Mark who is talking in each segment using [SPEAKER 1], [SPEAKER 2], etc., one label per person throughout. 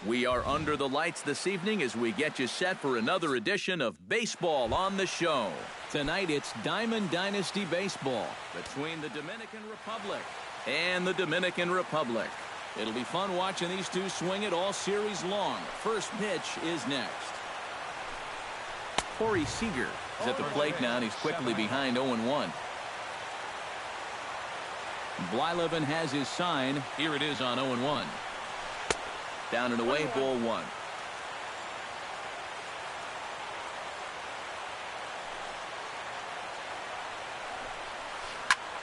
[SPEAKER 1] We are under the lights this evening as we get you set for another edition of Baseball on the Show. Tonight it's Diamond Dynasty Baseball between the Dominican Republic and the Dominican Republic. It'll be fun watching these two swing it all series long. First pitch is next. Corey Seager is at the plate now, and he's quickly behind 0-1. Blyleven has his sign. Here it is on 0-1. Down and away, ball one.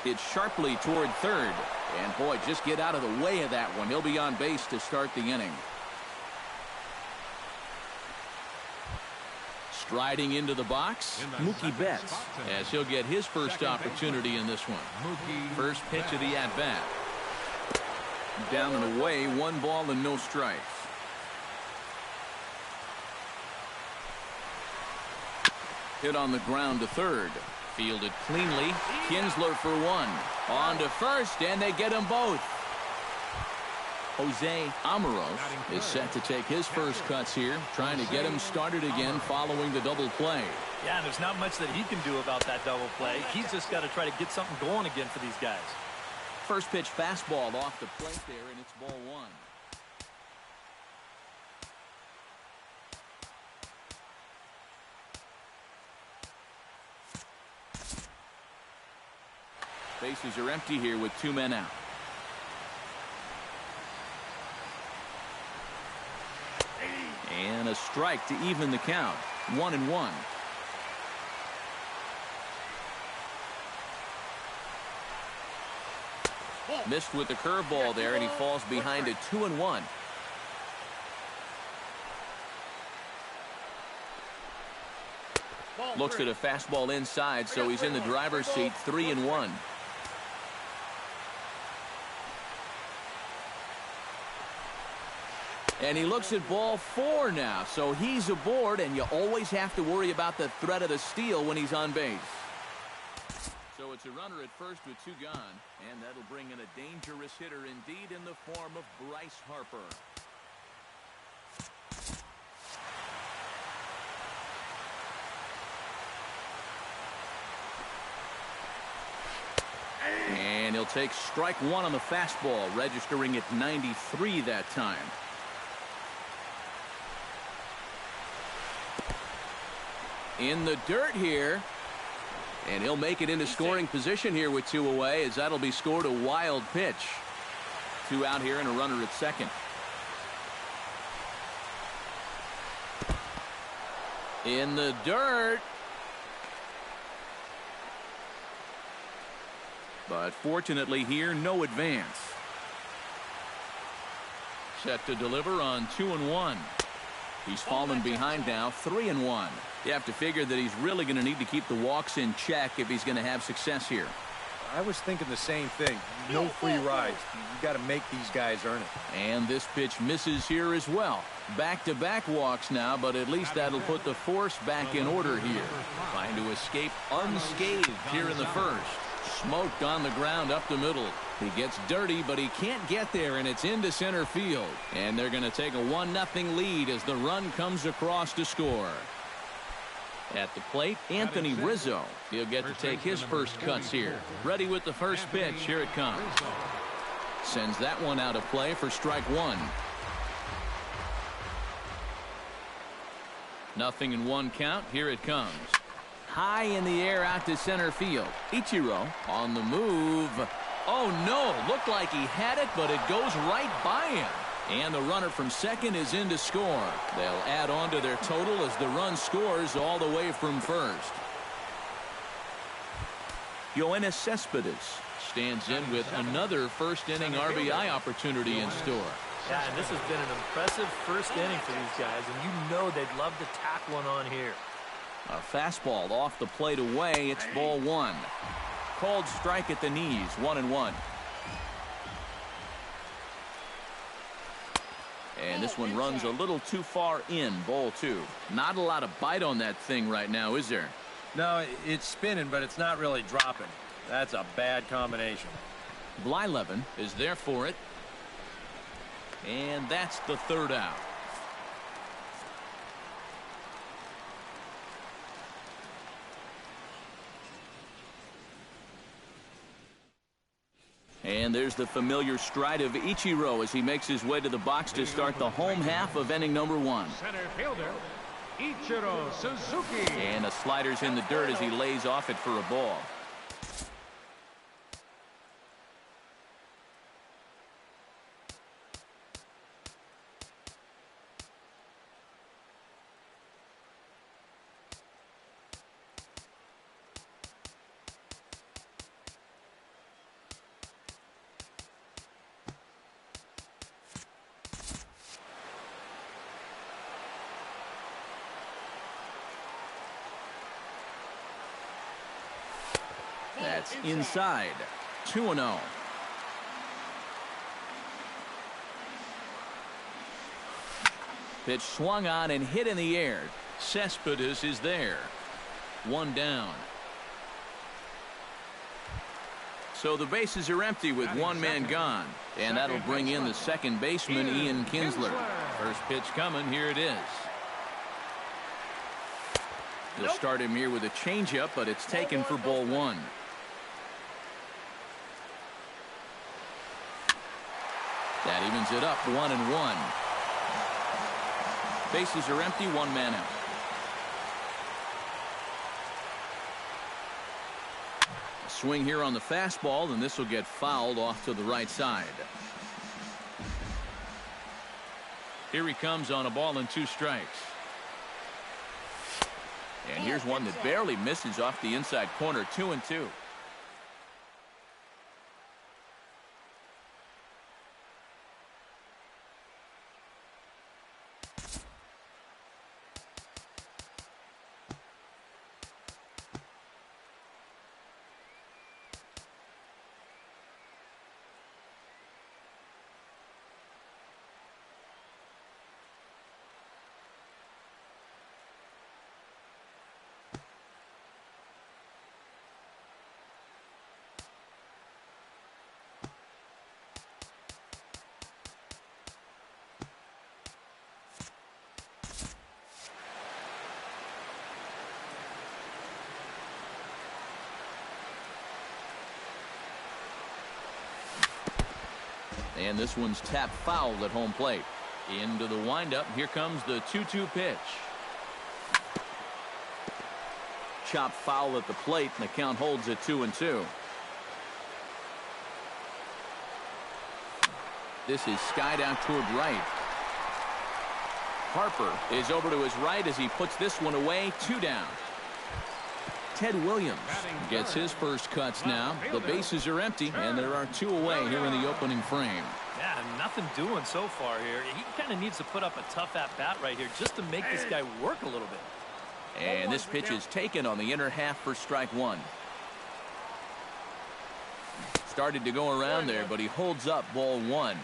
[SPEAKER 1] It's sharply toward third. And boy, just get out of the way of that one. He'll be on base to start the inning. Striding into the box, Mookie Betts, as he'll get his first opportunity in this one. First pitch of the at-bat. Down and away, 1 ball and no strikes. Hit on the ground to third. Fielded cleanly. Kinsler for 1. On to first, and they get them both. Jose Amaros is set to take his first cuts here, trying to get him started again following the double play.
[SPEAKER 2] Yeah, there's not much that he can do about that double play. He's just got to try to get something going again for these guys.
[SPEAKER 1] First pitch fastball off the plate there, and it's ball one. Bases are empty here with 2 men out. And a strike to even the count. 1-1. Missed with the curveball there, and he falls behind at 2-1. Looks at a fastball inside, so he's in the driver's seat. 3-1. And he looks at ball 4 now, so he's aboard, and you always have to worry about the threat of the steal when he's on base. So it's a runner at first with 2 gone, and that'll bring in a dangerous hitter indeed in the form of Bryce Harper. And he'll take strike 1 on the fastball, registering at 93 that time. In the dirt here, and he'll make it into scoring position here with 2 away, as that'll be scored a wild pitch. 2 out here and a runner at second. In the dirt, but fortunately here, no advance. Set to deliver on 2-1. He's fallen behind now, 3-1. You have to figure that he's really going to need to keep the walks in check if he's going to have success here.
[SPEAKER 3] I was thinking the same thing. No free rides. You got to make these guys earn it.
[SPEAKER 1] And this pitch misses here as well. Back-to-back walks now, but at least that'll put the force back in order here. Trying to escape unscathed here in the first. Smoked on the ground up the middle. He gets dirty, but he can't get there, and it's into center field. And they're going to take a 1-0 lead as the run comes across to score. At the plate, Anthony Rizzo. He'll get to take his first cuts here. Ready with the first pitch. Here it comes. Sends that one out of play for strike 1. 0-1 count. Here it comes. High in the air out to center field. Ichiro on the move. Oh no, looked like he had it, but it goes right by him. And the runner from second is in to score. They'll add on to their total as the run scores all the way from first. Yoenis Cespedes stands in with another first inning RBI opportunity in store.
[SPEAKER 2] Yeah, and this has been an impressive first inning for these guys, and you know they'd love to tack one on here.
[SPEAKER 1] A fastball off the plate away. It's ball 1. Called strike at the knees. 1-1. And this one runs a little too far in. Ball 2. Not a lot of bite on that thing right now, is there?
[SPEAKER 3] No, it's spinning, but it's not really dropping. That's a bad combination.
[SPEAKER 1] Blyleven is there for it. And that's the third out. And there's the familiar stride of Ichiro as he makes his way to the box to start the home half of inning number 1.
[SPEAKER 4] Center fielder, Ichiro Suzuki.
[SPEAKER 1] And a slider's in the dirt as he lays off it for a ball. That's inside. 2-0. Pitch swung on and hit in the air. Cespedes is there. 1 down. So the bases are empty with 1 man gone. And that'll bring in the second baseman, Ian Kinsler. First pitch coming. Here it is. They'll start him here with a changeup, but it's taken for ball 1. That evens it up, 1-1. Bases are empty, 1 man out. A swing here on the fastball, and this will get fouled off to the right side. Here he comes on a ball and 2 strikes. And here's one that barely misses off the inside corner, 2-2. And this one's tapped foul at home plate. Into the windup. Here comes the 2-2 pitch. Chopped foul at the plate, and the count holds at 2-2. This is skied out toward right. Harper is over to his right as he puts this one away. 2 down. Ted Williams gets his first cuts now. The bases are empty, and there are 2 away here in the opening frame.
[SPEAKER 2] Yeah, nothing doing so far here. He kind of needs to put up a tough at-bat right here just to make this guy work a little bit.
[SPEAKER 1] And this pitch is taken on the inner half for strike 1. Started to go around there, but he holds up ball 1.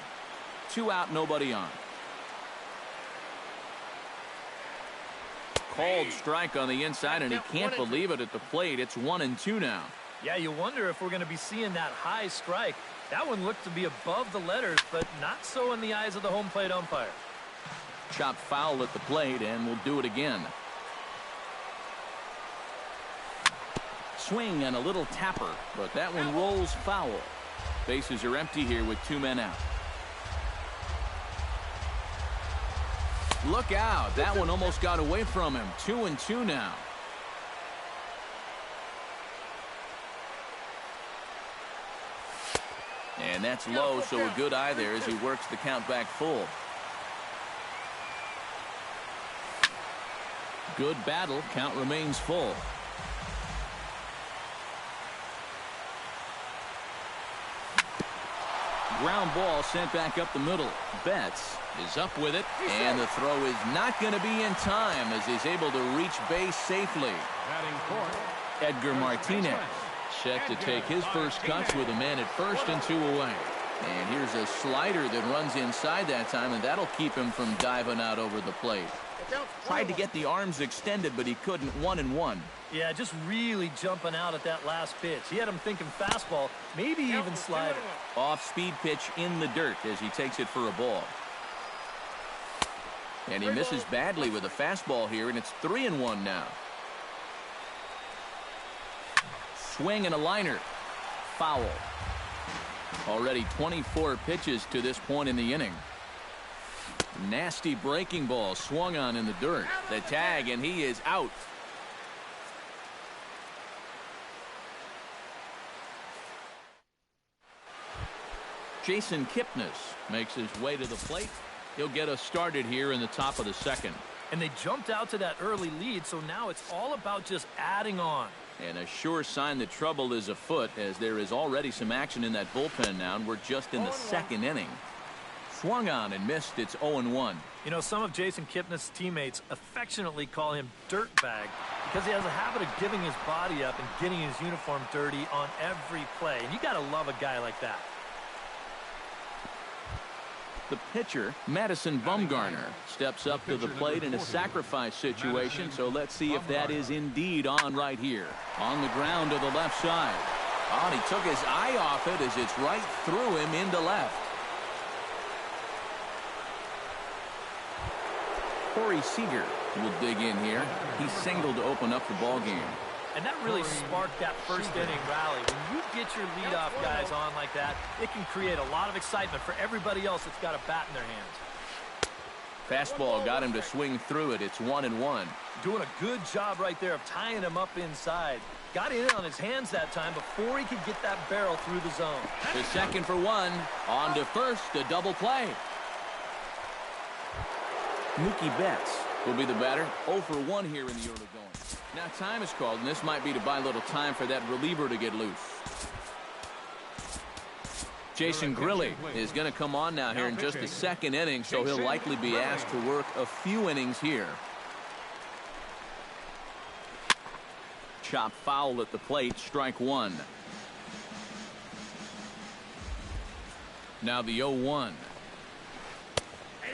[SPEAKER 1] 2 out, nobody on. Called strike on the inside, and he can't believe it at the plate. It's 1-2 now.
[SPEAKER 2] Yeah, you wonder if we're going to be seeing that high strike. That one looked to be above the letters, but not so in the eyes of the home plate umpire.
[SPEAKER 1] Chopped foul at the plate, and we'll do it again. Swing and a little tapper, but that one rolls foul. Bases are empty here with 2 men out. Look out. That one almost got away from him. 2-2 now. And that's low, so a good eye there as he works the count back full. Good battle. Count remains full. Ground ball sent back up the middle. Betts is up with it, and the throw is not going to be in time as he's able to reach base safely. Edgar Martinez set to take his first cuts with a man at first and 2 away. And here's a slider that runs inside that time, and that'll keep him from diving out over the plate. Tried to get the arms extended, but he couldn't. 1-1.
[SPEAKER 2] Yeah, just really jumping out at that last pitch. He had him thinking fastball, maybe even slider.
[SPEAKER 1] Off-speed pitch in the dirt as he takes it for a ball. And he misses badly with a fastball here, and it's 3-1 now. Swing and a liner. Foul. Already 24 pitches to this point in the inning. Nasty breaking ball swung on in the dirt. The tag, and he is out. Jason Kipnis makes his way to the plate. He'll get us started here in the top of the second.
[SPEAKER 2] And they jumped out to that early lead, so now it's all about just adding on.
[SPEAKER 1] And a sure sign that trouble is afoot, as there is already some action in that bullpen now, and we're just in the second inning. Swung on and missed. It's 0-1.
[SPEAKER 2] You know, some of Jason Kipnis' teammates affectionately call him Dirtbag because he has a habit of giving his body up and getting his uniform dirty on every play. And you got to love a guy like that.
[SPEAKER 1] The pitcher, Madison Bumgarner, steps up to the plate in a sacrifice situation, so let's see if that is indeed on right here. On the ground to the left side. Oh, and he took his eye off it as it's right through him into left. Corey Seager will dig in here. He singled to open up the ball game.
[SPEAKER 2] And that really sparked that first inning rally. When you get your leadoff guys on like that, it can create a lot of excitement for everybody else that's got a bat in their hands.
[SPEAKER 1] Fastball got him to swing through it. It's 1-1.
[SPEAKER 2] Doing a good job right there of tying him up inside. Got in on his hands that time before he could get that barrel through the zone.
[SPEAKER 1] The second for one. On to first, a double play. Mookie Betts will be the batter. 0 for 1 here in the early going. Now time is called, and this might be to buy a little time for that reliever to get loose. Jason Grilli is going to come on now here in just the second inning, so he'll likely be asked to work a few innings here. Chop foul at the plate, strike one. Now the 0-1.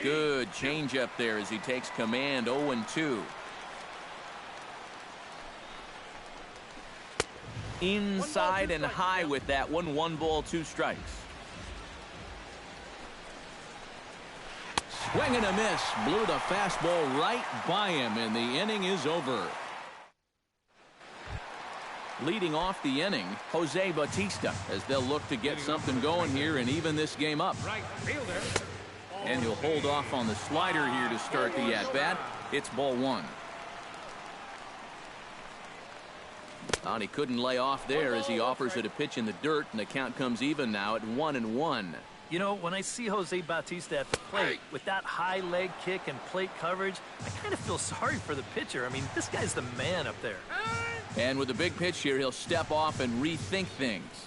[SPEAKER 1] Good changeup there as he takes command. 0-2. Inside and high with that one. 1 ball, 2 strikes. Swing and a miss. Blew the fastball right by him, and the inning is over. Leading off the inning, Jose Bautista, as they'll look to get something going here and even this game up.
[SPEAKER 4] Right fielder.
[SPEAKER 1] And he'll hold off on the slider here to start the at-bat. It's ball 1. And he couldn't lay off there as he offers it a pitch in the dirt, and the count comes even now at 1-1.
[SPEAKER 2] You know, when I see Jose Bautista at the plate with that high leg kick and plate coverage, I kind of feel sorry for the pitcher. I mean, this guy's the man up there.
[SPEAKER 1] And with a big pitch here, he'll step off and rethink things.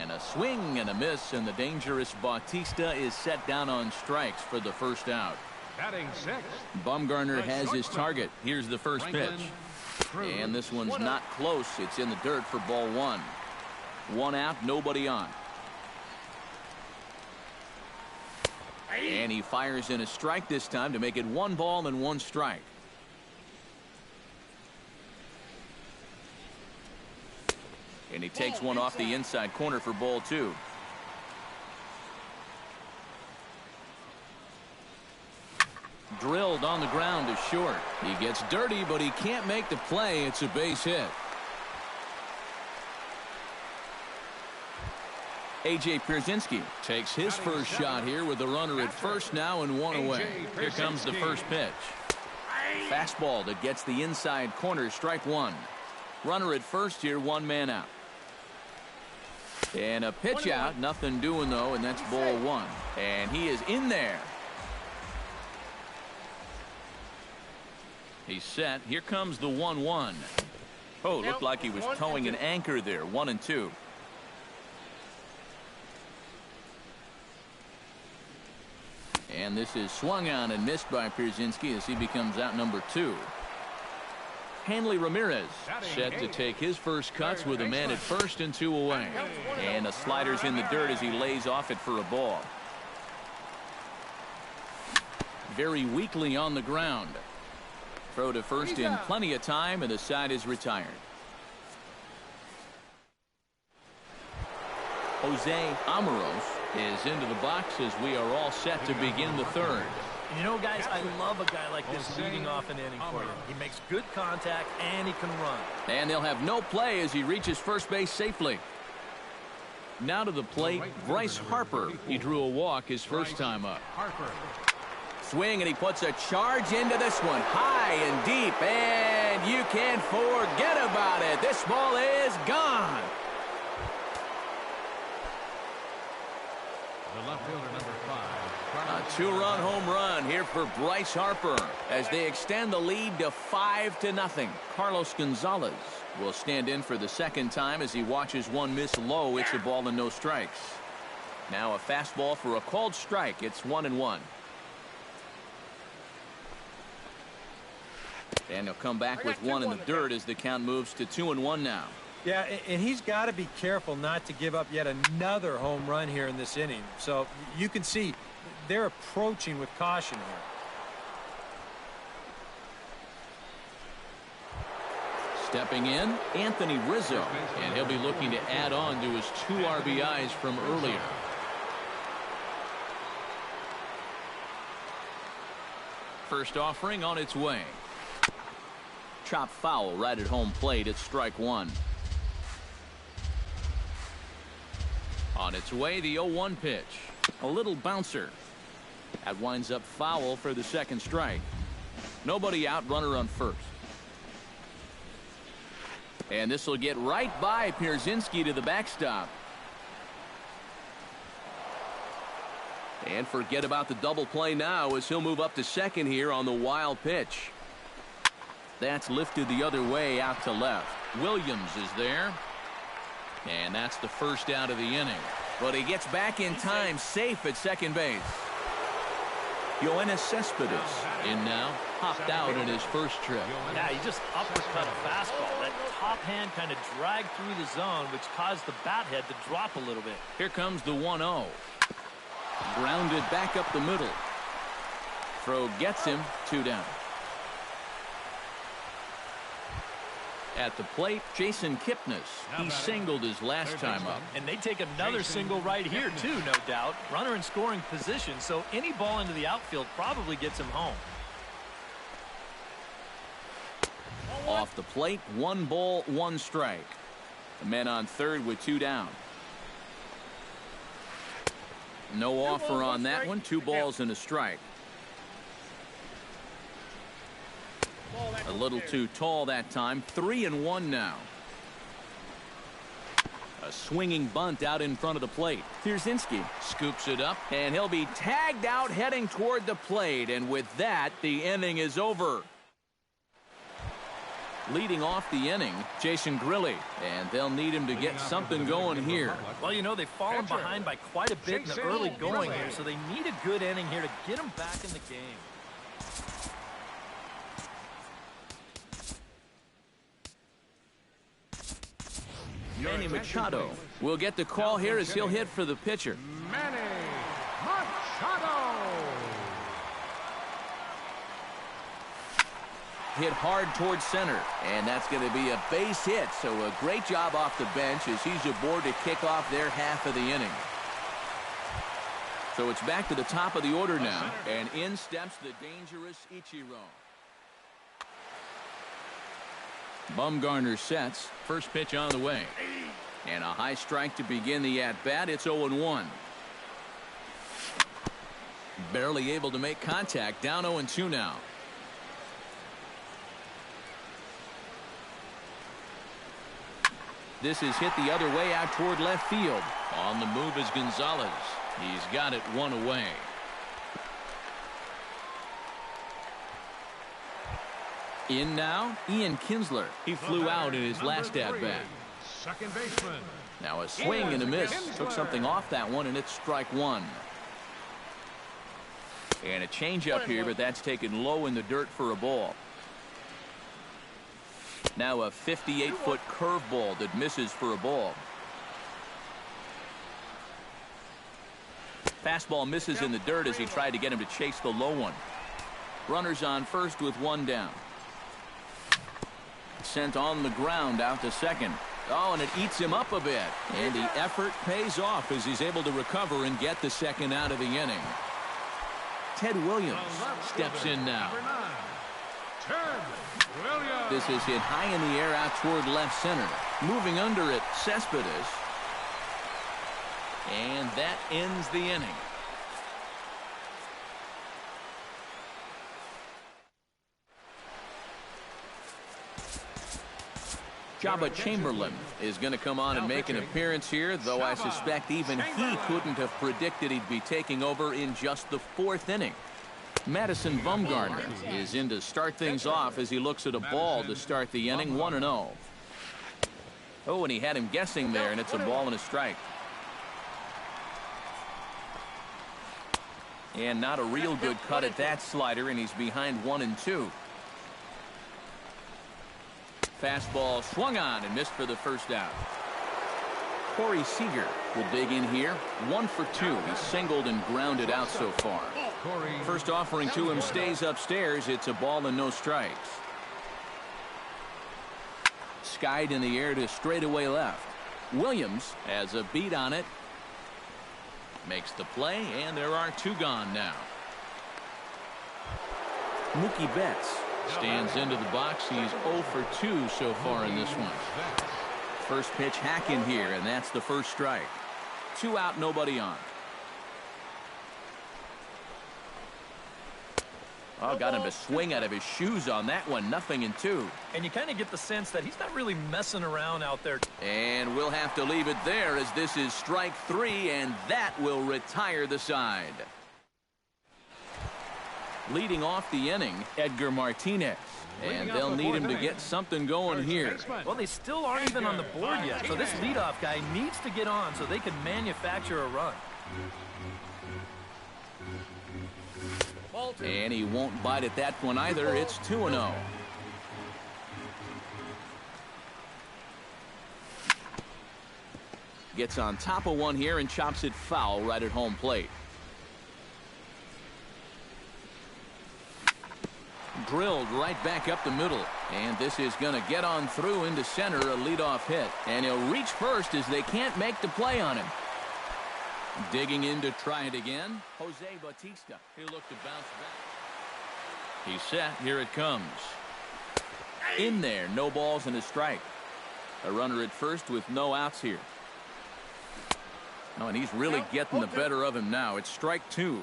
[SPEAKER 1] And a swing and a miss, and the dangerous Bautista is set down on strikes for the first out.
[SPEAKER 4] Batting 6.
[SPEAKER 1] Bumgarner has his target. Here's the first pitch. And this one's not close. It's in the dirt for ball 1. 1 out, nobody on. And he fires in a strike this time to make it 1 ball and 1 strike. And he takes one off the inside corner for ball 2. Drilled on the ground to short. He gets dirty, but he can't make the play. It's a base hit. A.J. Pierzynski takes his first shot here with the runner at first now and 1 away. Here comes the first pitch. Fastball that gets the inside corner, strike 1. Runner at first here, 1 man out. And a pitch out, nothing doing though, and that's ball 1. And he is in there. He's set. Here comes the 1-1. Oh, looked like he was towing an anchor there. 1-2. And this is swung on and missed by Pierzynski as he becomes out number 2. Hanley Ramirez set to take his first cuts with a man at first and 2 away. And the slider's in the dirt as he lays off it for a ball. Very weakly on the ground. Throw to first in plenty of time, and the side is retired. Jose Amoros is into the box as we are all set to begin the third.
[SPEAKER 2] And you know, guys, I love a guy like this leading off an inning for you. He makes good contact and he can run.
[SPEAKER 1] And they'll have no play as he reaches first base safely. Now to the plate, Bryce Harper. He drew a walk his first time up. Swing, and he puts a charge into this one. High and deep, and you can't forget about it. This ball is gone.
[SPEAKER 4] The left fielder, number 5.
[SPEAKER 1] A two-run home run here for Bryce Harper as they extend the lead to 5-0. Carlos Gonzalez will stand in for the second time as he watches one miss low. It's a ball and no strikes. Now a fastball for a called strike. It's 1-1. And he'll come back with one in the dirt as the count moves to 2-1 now.
[SPEAKER 3] Yeah, and he's got to be careful not to give up yet another home run here in this inning. So you can see they're approaching with caution here.
[SPEAKER 1] Stepping in, Anthony Rizzo, and he'll be looking to add on to his 2 RBIs from earlier. First offering on its way. Chop foul right at home plate. It's strike 1. On its way, the 0-1 pitch. A little bouncer. That winds up foul for the second strike. Nobody out, runner on first. And this will get right by Pierzynski to the backstop. And forget about the double play now as he'll move up to second here on the wild pitch. That's lifted the other way out to left. Williams is there. And that's the first out of the inning. But he gets back in time, safe at second base. Yoenis Cespedes in now, hopped out in his first trip.
[SPEAKER 2] Yeah, he just uppercut a fastball. That top hand kind of dragged through the zone, which caused the bat head to drop a little bit.
[SPEAKER 1] Here comes the 1-0. Grounded back up the middle. Throw gets him, 2 down. At the plate, Jason Kipnis. He singled his last time up.
[SPEAKER 2] And they take another single right here, too, no doubt. Runner in scoring position, so any ball into the outfield probably gets him home.
[SPEAKER 1] Off the plate, 1 ball, 1 strike. The men on third with 2 down. No offer on that one. 2 balls and a strike. A little too tall that time. 3-1 now. A swinging bunt out in front of the plate. Pierzynski scoops it up, and he'll be tagged out heading toward the plate. And with that, the inning is over. Leading off the inning, Jason Grilli, and they'll need him to get something going here.
[SPEAKER 2] Well, you know, they've fallen behind by quite a bit in the early going here, so they need a good inning here to get them back in the game.
[SPEAKER 1] Manny Machado will get the call here as he'll hit for the pitcher.
[SPEAKER 4] Manny Machado.
[SPEAKER 1] Hit hard towards center, and that's going to be a base hit. So a great job off the bench as he's aboard to kick off their half of the inning. So it's back to the top of the order now, and in steps the dangerous Ichiro. Bumgarner sets. First pitch on the way. And a high strike to begin the at-bat. It's 0-1. Barely able to make contact. Down 0-2 now. This is hit the other way out toward left field. On the move is Gonzalez. He's got it 1 away. In now, Ian Kinsler. He flew out in his last at-bat.
[SPEAKER 4] Second baseman.
[SPEAKER 1] Now a swing and a miss. Took something off that one, and it's strike 1. And a changeup here, but that's taken low in the dirt for a ball. Now a 58-foot curveball that misses for a ball. Fastball misses in the dirt as he tried to get him to chase the low one. Runners on first with 1 down. Sent on the ground out to second. Oh, and it eats him up a bit. And the effort pays off as he's able to recover and get the second out of the inning. Ted Williams steps in now.
[SPEAKER 4] Ted Williams.
[SPEAKER 1] This is hit high in the air out toward left center. Moving under it, Cespedes. And that ends the inning. Jabba Chamberlain is going to come on and make an appearance here, though I suspect even he couldn't have predicted he'd be taking over in just the 4th inning. Madison Bumgarner is in to start things off as he looks at a ball to start the inning, 1-0. Oh, and he had him guessing there, and it's a ball and a strike. And not a real good cut at that slider, and he's behind 1-2. Fastball swung on and missed for the first out. Corey Seager will dig in here. 1 for 2. He's singled and grounded out so far. First offering to him stays upstairs. It's a ball and no strikes. Skied in the air to straightaway left. Williams has a beat on it. Makes the play, and there are 2 gone now. Mookie Betts stands into the box. He's 0 for 2 so far in this one. First pitch hack in here, and that's the first strike. 2 out, nobody on. Oh, got him to swing out of his shoes on that one. 0-2.
[SPEAKER 2] And you kind of get the sense that he's not really messing around out there.
[SPEAKER 1] And we'll have to leave it there as this is strike 3, and that will retire the side. Leading off the inning, Edgar Martinez. And they'll need him to get something going here.
[SPEAKER 2] Well, they still aren't even on the board yet, so this leadoff guy needs to get on so they can manufacture a run.
[SPEAKER 1] And he won't bite at that one either. It's 2-0. Gets on top of one here and chops it foul right at home plate. Drilled right back up the middle, and this is going to get on through into center, a leadoff hit, and he'll reach first as they can't make the play on him. Digging in to try it again, Jose Bautista. He'll look to bounce back. He's set. Here it comes. In there, no balls and a strike. A runner at first with no outs here. Oh, and he's really getting the better of him now. It's strike 2.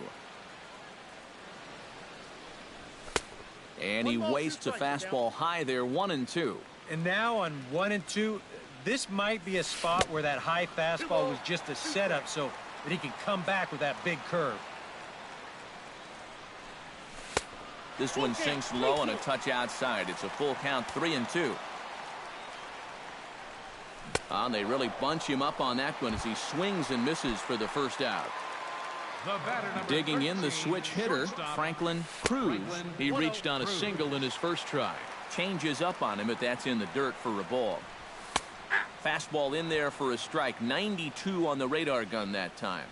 [SPEAKER 1] And he wastes a fastball high there, 1-2.
[SPEAKER 3] And now on 1-2, this might be a spot where that high fastball was just a setup so that he can come back with that big curve.
[SPEAKER 1] This one sinks low on a touch outside. It's a full count, 3-2. And they really bunch him up on that one as he swings and misses for the first out. Digging in the switch hitter, Franklin Cruz. He reached on a single in his first try. Changes up on him, but that's in the dirt for a ball. Fastball in there for a strike. 92 on the radar gun that time.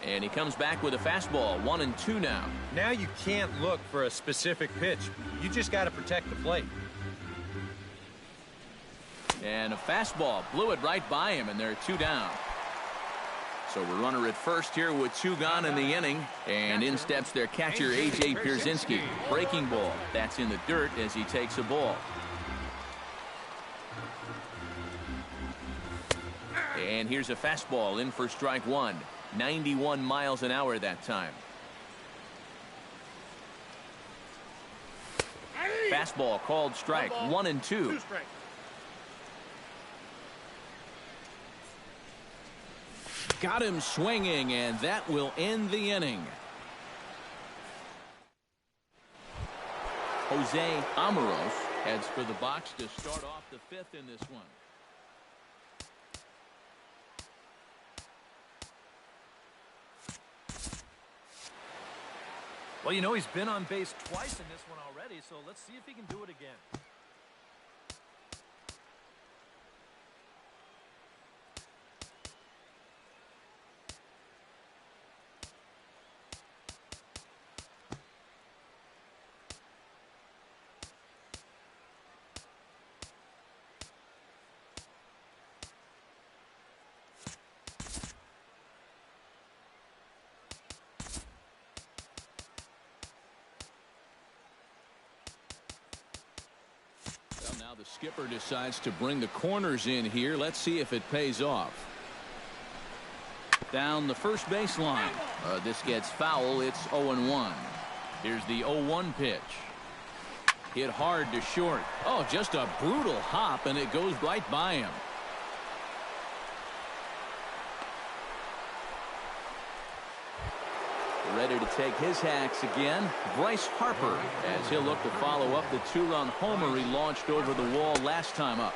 [SPEAKER 1] And he comes back with a fastball. 1-2 now.
[SPEAKER 3] Now you can't look for a specific pitch. You just got to protect the plate.
[SPEAKER 1] And a fastball blew it right by him, and they're 2 down. So the runner at first here with 2 gone in the inning, and in steps their catcher A.J. Pierzynski. Breaking ball. That's in the dirt as he takes a ball. And here's a fastball in for strike 1. 91 miles an hour that time. Fastball called strike. 1-2. Got him swinging, and that will end the inning. Jose Amaros heads for the box to start off the 5th in this one.
[SPEAKER 2] Well, you know, he's been on base twice in this one already, so let's see if he can do it again.
[SPEAKER 1] skipper decides to bring the corners in here. Let's see if it pays off. Down the first baseline. This gets foul. It's 0-1. Here's the 0-1 pitch. Hit hard to short. Oh, just a brutal hop, and it goes right by him. Ready to take his hacks again, Bryce Harper, as he'll look to follow up the two-run homer he launched over the wall last time up.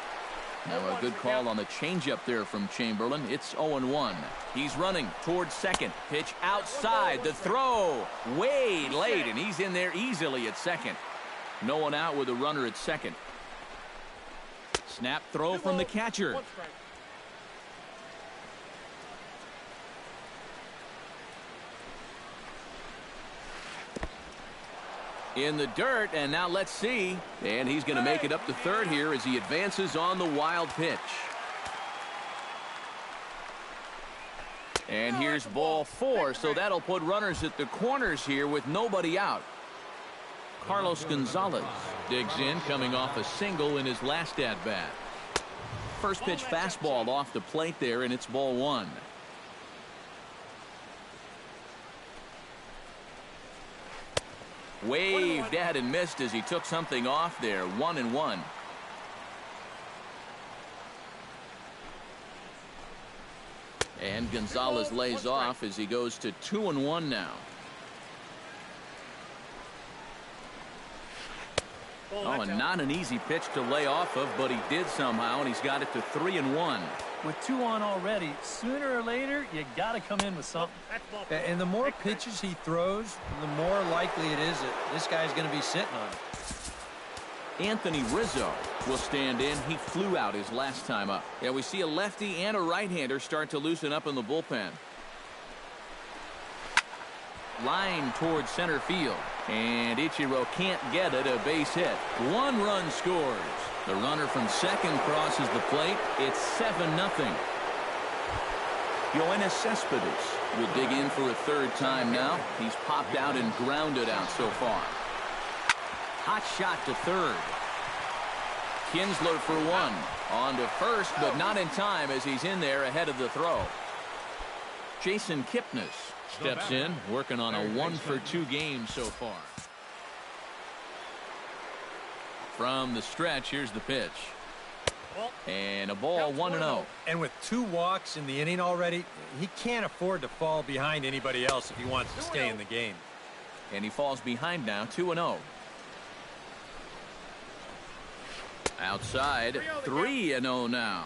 [SPEAKER 1] Now a good call on the changeup there from Chamberlain. It's 0-1. He's running towards second. Pitch outside. The throw way late, and he's in there easily at second. No one out with a runner at second. Snap throw from the catcher. In the dirt, and now let's see. And he's going to make it up to third here as he advances on the wild pitch. And here's ball 4, so that'll put runners at the corners here with nobody out. Carlos Gonzalez digs in, coming off a single in his last at-bat. First pitch fastball off the plate there, and it's ball 1. Waved at and missed as he took something off there. 1-1. And Gonzalez lays off as he goes to 2-1 now. Oh, and not an easy pitch to lay off of, but he did somehow, and he's got it to 3-1.
[SPEAKER 2] With 2 on already, sooner or later, you got to come in with something.
[SPEAKER 3] And the more pitches he throws, the more likely it is that this guy's going to be sitting on it.
[SPEAKER 1] Anthony Rizzo will stand in. He flew out his last time up. Yeah, we see a lefty and a right-hander start to loosen up in the bullpen. Line towards center field. And Ichiro can't get it. A base hit. 1 run scores. The runner from second crosses the plate. It's 7-0. Yoenis Cespedes will dig in for a third time now. He's popped out and grounded out so far. Hot shot to third. Kinsler for 1. On to first, but not in time as he's in there ahead of the throw. Jason Kipnis steps in, working on a 1-for-2 game so far. From the stretch, here's the pitch. And a ball, 1-0.
[SPEAKER 3] And with 2 walks in the inning already, he can't afford to fall behind anybody else if he wants to stay in the game.
[SPEAKER 1] And he falls behind now, 2-0. Outside, 3-0 now.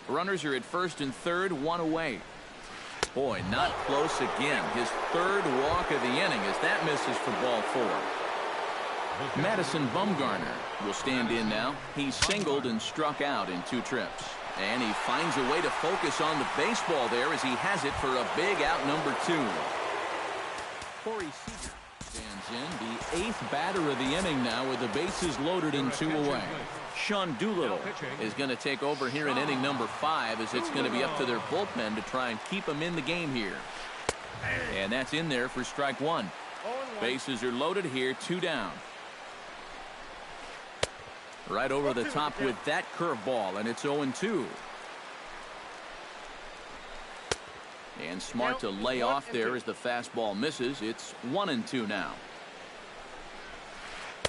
[SPEAKER 1] Runners are at first and third, 1 away. Boy, not close again. His third walk of the inning as that misses for ball 4. Madison Bumgarner will stand in now. He's singled and struck out in 2 trips. And he finds a way to focus on the baseball there as he has it for a big out number 2. Corey Seager stands in, the 8th batter of the inning now with the bases loaded and 2 away. Sean Doolittle is going to take over here in inning number 5 as it's going to be up to their bullpen to try and keep him in the game here. And that's in there for strike 1. Bases are loaded here, 2 down. Right over the top with that curveball, and it's 0-2. And smart to lay off there as the fastball misses. It's 1-2 now.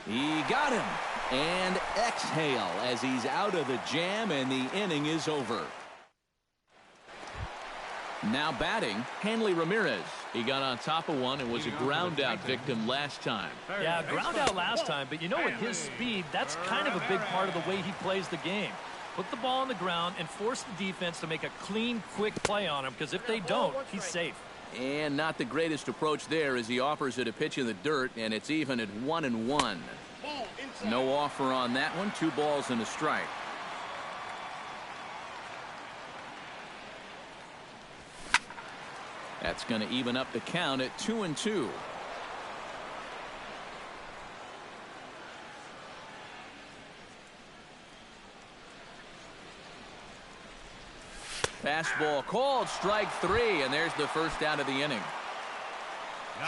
[SPEAKER 1] He got him. And exhale as he's out of the jam, and the inning is over. Now batting, Hanley Ramirez. He got on top of one and was a ground out victim last time.
[SPEAKER 2] Yeah, ground out last time, but you know, with his speed, that's kind of a big part of the way he plays the game. Put the ball on the ground and force the defense to make a clean, quick play on him, because if they don't, he's safe.
[SPEAKER 1] And not the greatest approach there as he offers it a pitch in the dirt, and it's even at 1-1. No offer on that one. 2 balls and a strike. That's going to even up the count at 2-2. Fastball called, strike 3, and there's the first out of the inning.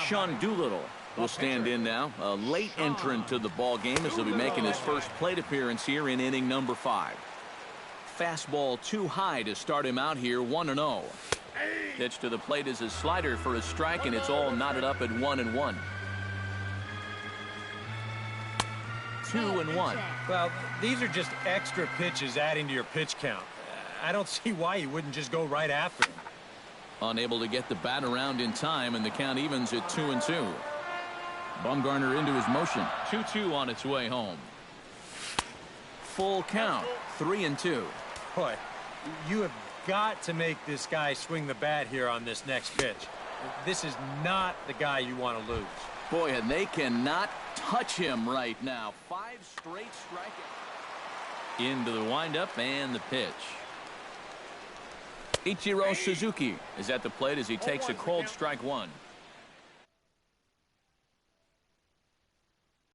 [SPEAKER 1] Sean Doolittle will stand in now. A late entrant to the ball game as he'll be making his first plate appearance here in inning number 5. Fastball too high to start him out here, 1-0. Pitch to the plate is a slider for a strike, and it's all knotted up at 1-1. 2-1.
[SPEAKER 3] Well, these are just extra pitches adding to your pitch count. I don't see why you wouldn't just go right after him.
[SPEAKER 1] Unable to get the bat around in time, and the count evens at 2-2. Bumgarner into his motion. 2-2 on its way home. Full count. 3-2.
[SPEAKER 3] Boy, you have got to make this guy swing the bat here on this next pitch. This is not the guy you want to lose.
[SPEAKER 1] Boy, and they cannot touch him right now. 5 straight strikeouts. Into the windup and the pitch. Ichiro Suzuki is at the plate as he takes a cold strike 1.